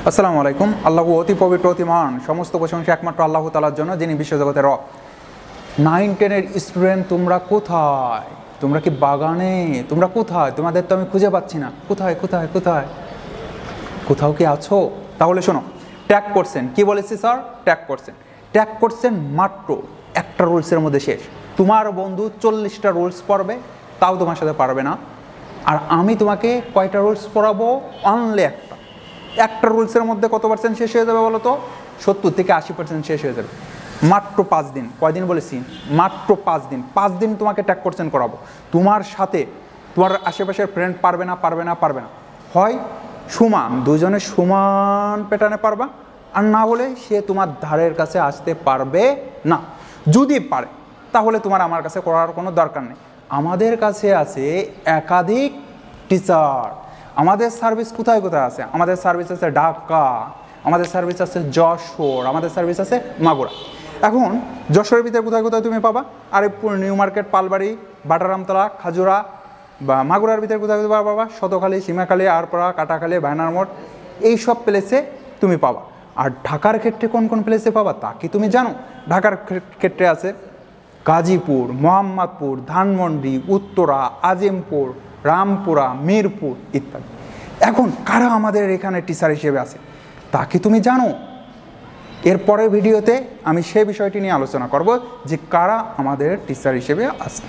আসসালামু আলাইকুম। আল্লাহ অতি পবিত্র অতি মহান, সমস্ত প্রশংসা একমাত্র আল্লাহ তাআলার জন্য, যিনি বিশ্বজগতের রব। 9-10-এর স্টুডেন্ট তোমরা কোথায়? তোমরা কি বাগানে? তোমরা কোথায়? তোমাদের তো আমি খুঁজে পাচ্ছি না। কোথায় কোথায় কোথায়? কোথাও কি আছো? তাহলে শোনো, ট্যাগ করছেন কি বলেছি স্যার? ট্যাগ করছেন মাত্র একটা রুলসের মধ্যে শেষ। তোমার বন্ধু 40টা রুলস পড়বে, তাও তোমার সাথে পারবে না। আর আমি তোমাকে কয়টা রুলস পড়াবো? অনলি একটা রুলসের মধ্যে কত পার্সেন্ট শেষ হয়ে যাবে বলো তো? 70 থেকে 80% শেষ হয়ে যাবে মাত্র 5 দিন। কয়দিন বলেছি? মাত্র 5 দিন। 5 দিন তোমাকে ট্যাগ কোর্সেন করাবো। তোমার সাথে তোমার আশেপাশের ফ্রেন্ড পারবে না। হয় সমান, দুজনে সমান প্যাটার্নে পারবা, আর না হলে সে তোমার ধারের কাছে আসতে পারবে না। যদি পারে তাহলে তোমার আমার কাছে করার কোনো দরকার নেই। আমাদের কাছে আছে একাধিক টিচার। আমাদের সার্ভিস কোথায় কোথায় আছে? আমাদের সার্ভিস আছে ঢাকা, আমাদের সার্ভিস আছে যশোর, আমাদের সার্ভিস আছে মাগুরা। এখন যশোরের ভিতরে কোথায় কোথায় তুমি পাবা? Arifpur, new market, Palbari, বাটারামতলা, Khajura. বা মাগুরার ভিতরে কোথায় কোথায় পাবা? শতখালী, সীমাখালী, আরপাড়া, কাটাখালী, বায়নার মোড়, এইসব প্লেসে তুমি পাবা। আর ঢাকার ক্ষেত্রে কোন কোন প্লেসে পাবা তা কি তুমি জানো? ঢাকার ক্ষেত্রে আছে গাজীপুর, মোহাম্মদপুর, ধানমন্ডি, উত্তরা, আজিমপুর, রামপুরা, মিরপুর ইত্যাদি। এখন কারা আমাদের এখানে টিচার হিসেবে আছে তা কি তুমি জানো? এর পরের ভিডিওতে আমি সেই বিষয়টি নিয়ে আলোচনা করব যে কারা আমাদের টিচার হিসেবে আছে।